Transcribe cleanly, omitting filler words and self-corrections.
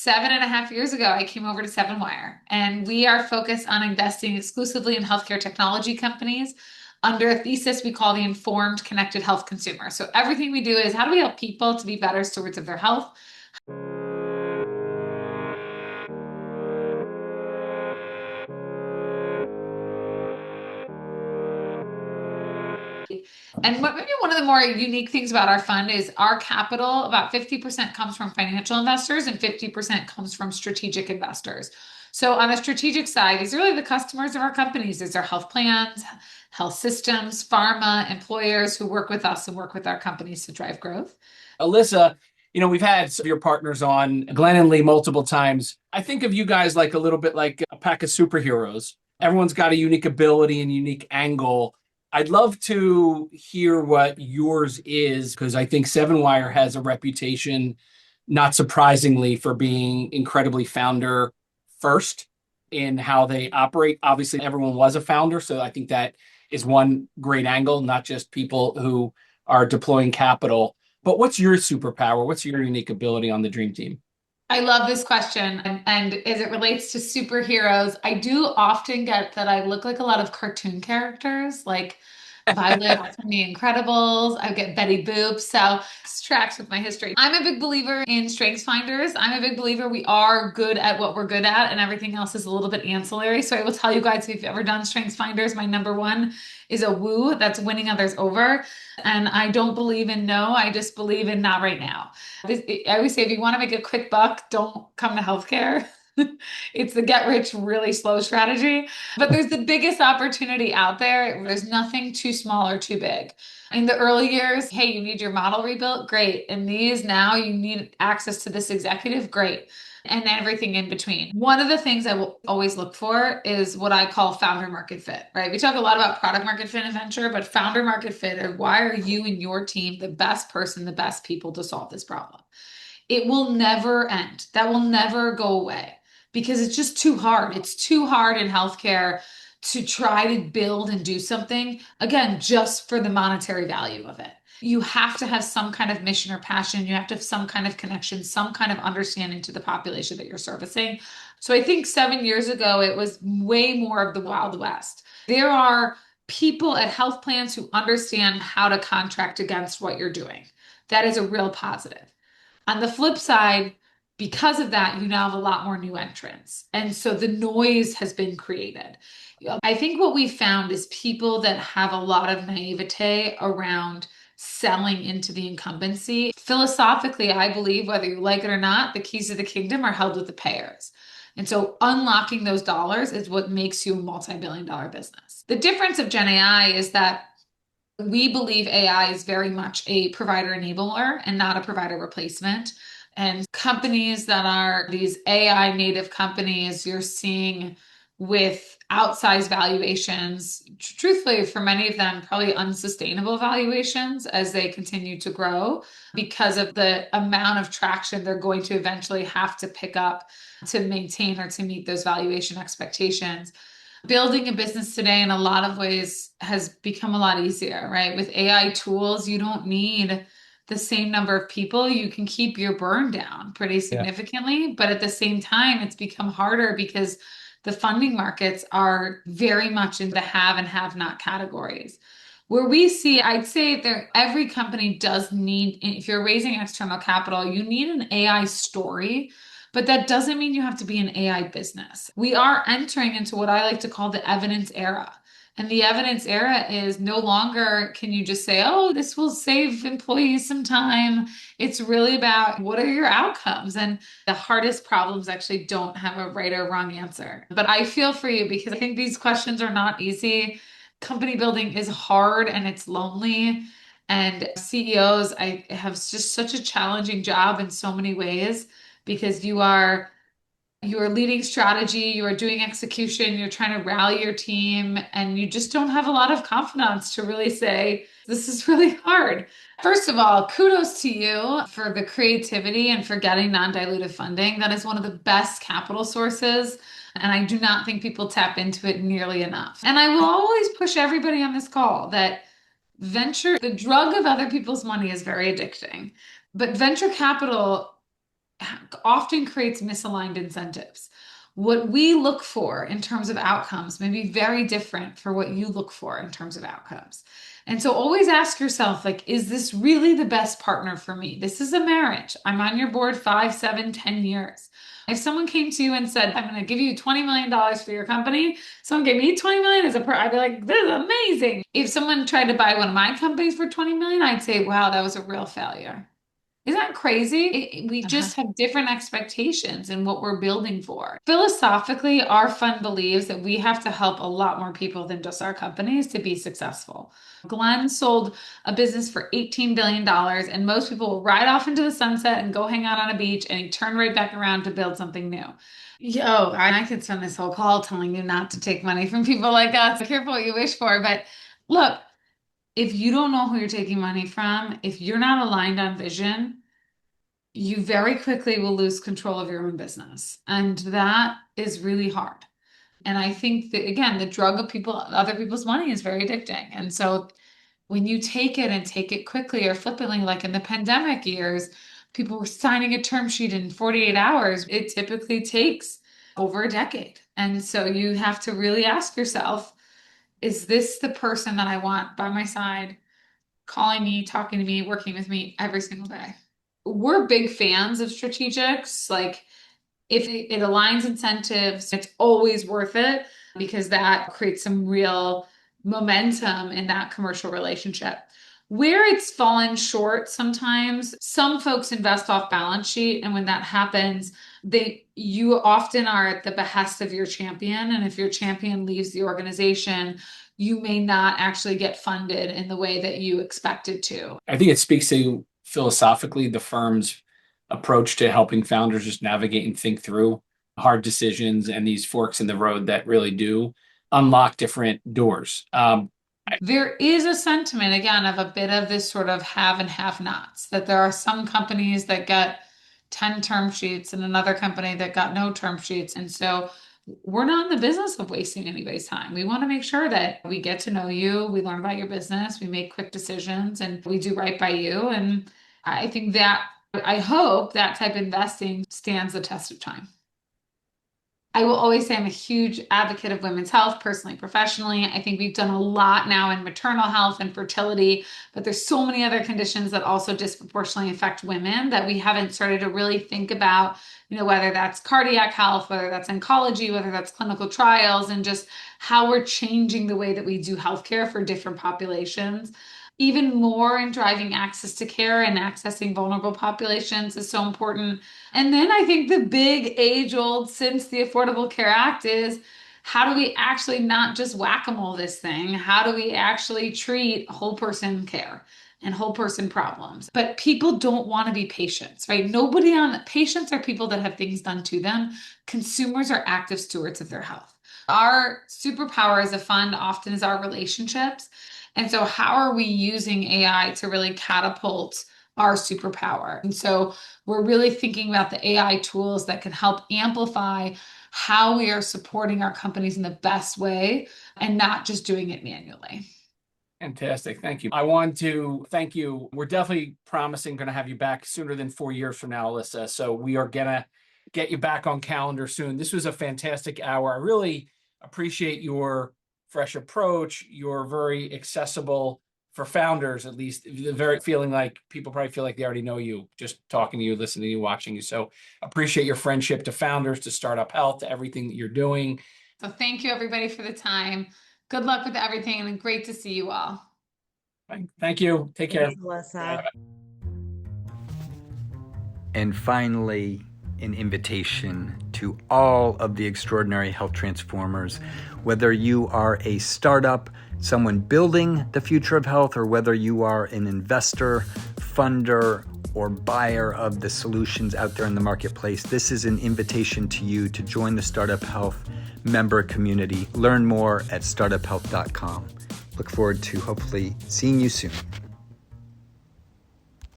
7.5 years ago, I came over to Seven Wire, and we are focused on investing exclusively in healthcare technology companies under a thesis we call the informed, connected health consumer. So everything we do is how do we help people to be better stewards of their health? And maybe one of the more unique things about our fund is our capital, about 50% comes from financial investors and 50% comes from strategic investors. So on the strategic side, these are really the customers of our companies. These are health plans, health systems, pharma, employers who work with us and work with our companies to drive growth. Alyssa, we've had some of your partners on, Glenn and Lee, multiple times. I think of you guys like a little bit like a pack of superheroes. Everyone's got a unique ability and unique angle. I'd love to hear what yours is, because I think Seven Wire has a reputation, not surprisingly, for being incredibly founder first in how they operate. Obviously, everyone was a founder, so I think that is one great angle, not just people who are deploying capital. But what's your superpower? What's your unique ability on the dream team? I love this question. And as it relates to superheroes, I do often get that I look like a lot of cartoon characters, like Violet from The Incredibles. I get Betty Boop. So this tracks with my history. I'm a big believer in strengths finders. I'm a big believer we are good at what we're good at, and everything else is a little bit ancillary. So I will tell you guys, if you've ever done strengths finders, my number one is a woo. That's winning others over. And I don't believe in no, I just believe in not right now. I always say if you want to make a quick buck, don't come to healthcare. It's the get rich really slow strategy. But there's the biggest opportunity out there. There's nothing too small or too big. In the early years, hey, you need your model rebuilt? Great. In these now, you need access to this executive? Great. And everything in between. One of the things I will always look for is what I call founder market fit, right? We talk a lot about product market fit in venture, but founder market fit, or why are you and your team the best person, the best people to solve this problem? It will never end. That will never go away because it's just too hard. It's too hard in healthcare to try to build and do something, again, just for the monetary value of it. You have to have some kind of mission or passion. You have to have some kind of connection, some kind of understanding to the population that you're servicing. So I think 7 years ago, it was way more of the Wild West. There are people at health plans who understand how to contract against what you're doing. That is a real positive. On the flip side, because of that, you now have a lot more new entrants. And so the noise has been created. I think what we found is people that have a lot of naivete around selling into the incumbency. Philosophically, I believe, whether you like it or not, the keys of the kingdom are held with the payers. And so unlocking those dollars is what makes you a multi-billion dollar business. The difference of Gen AI is that we believe AI is very much a provider enabler and not a provider replacement. And companies that are these AI native companies, you're seeing with outsized valuations, truthfully, for many of them, probably unsustainable valuations as they continue to grow because of the amount of traction they're going to eventually have to pick up to maintain or to meet those valuation expectations. Building a business today in a lot of ways has become a lot easier, right? With AI tools, you don't need the same number of people. You can keep your burn down pretty significantly, but at the same time, it's become harder because the funding markets are very much in the have and have not categories. Where we see, I'd say that every company does need, if you're raising external capital, you need an AI story, but that doesn't mean you have to be an AI business. We are entering into what I like to call the evidence era. And the evidence era is no longer can you just say, oh, this will save employees some time. It's really about what are your outcomes? And the hardest problems actually don't have a right or wrong answer. But I feel for you because I think these questions are not easy. Company building is hard and it's lonely. And CEOs, I have just such a challenging job in so many ways because you are leading strategy, you are doing execution, you're trying to rally your team, and you just don't have a lot of confidence to really say, this is really hard. First of all, kudos to you for the creativity and for getting non-dilutive funding. That is one of the best capital sources. And I do not think people tap into it nearly enough. And I will always push everybody on this call that venture, the drug of other people's money is very addicting. But venture capital often creates misaligned incentives. What we look for in terms of outcomes may be very different for what you look for in terms of outcomes. And so always ask yourself, like, is this really the best partner for me? This is a marriage. I'm on your board 5, 7, 10 years. If someone came to you and said, I'm going to give you $20 million for your company, someone gave me 20 million as a I'd be like, this is amazing. If someone tried to buy one of my companies for 20 million, I'd say, wow, that was a real failure. Isn't that crazy? We Uh-huh. just have different expectations in what we're building for. Philosophically, our fund believes that we have to help a lot more people than just our companies to be successful. Glenn sold a business for $18 billion, dollars, and most people will ride off into the sunset and go hang out on a beach, and he turned right back around to build something new. Yo, I could spend this whole call telling you not to take money from people like us. Be careful what you wish for. But look, if you don't know who you're taking money from, if you're not aligned on vision, you very quickly will lose control of your own business. And that is really hard. And I think that, again, the drug of other people's money is very addicting. And so when you take it and take it quickly or flippantly, like in the pandemic years, people were signing a term sheet in 48 hours. It typically takes over a decade. And so you have to really ask yourself, is this the person that I want by my side, calling me, talking to me, working with me every single day? We're big fans of strategics. Like if it aligns incentives, it's always worth it because that creates some real momentum in that commercial relationship. Where it's fallen short sometimes, some folks invest off balance sheet, and when that happens, you often are at the behest of your champion. And if your champion leaves the organization, you may not actually get funded in the way that you expected to. I think it speaks to philosophically the firm's approach to helping founders just navigate and think through hard decisions and these forks in the road that really do unlock different doors. There is a sentiment, again, of a bit of this sort of have and have nots, that there are some companies that get 10 term sheets and another company that got no term sheets. And so we're not in the business of wasting anybody's time. We want to make sure that we get to know you, we learn about your business, we make quick decisions, and we do right by you. And I think that, I hope that type of investing stands the test of time. I will always say I'm a huge advocate of women's health, personally, professionally. I think we've done a lot now in maternal health and fertility, but there's so many other conditions that also disproportionately affect women that we haven't started to really think about, whether that's cardiac health, whether that's oncology, whether that's clinical trials, and just how we're changing the way that we do healthcare for different populations. Even more in driving access to care and accessing vulnerable populations is so important. And then I think the big age old since the Affordable Care Act is how do we actually not just whack-a-mole this thing? How do we actually treat whole person care and whole person problems? But people don't want to be patients, right? Nobody on patients are people that have things done to them. Consumers are active stewards of their health. Our superpower as a fund often is our relationships. And so, how are we using AI to really catapult our superpower? And so, we're really thinking about the AI tools that can help amplify how we are supporting our companies in the best way and not just doing it manually. Fantastic. Thank you. I want to thank you. We're definitely promising going to have you back sooner than 4 years from now, Alyssa. So we are going to get you back on calendar soon. This was a fantastic hour. I really appreciate your fresh approach. You're very accessible for founders, at least the very feeling like people probably feel like they already know you, just talking to you, listening to you, watching you. So appreciate your friendship to founders, to Startup Health, to everything that you're doing. So, thank you everybody for the time. Good luck with everything and great to see you all. Thank you. Take care. Thanks, Alyssa. And finally, an invitation to all of the extraordinary health transformers, whether you are a startup, someone building the future of health, or whether you are an investor, funder, or buyer of the solutions out there in the marketplace. This is an invitation to you to join the Startup Health member community. Learn more at startuphealth.com. Look forward to hopefully seeing you soon.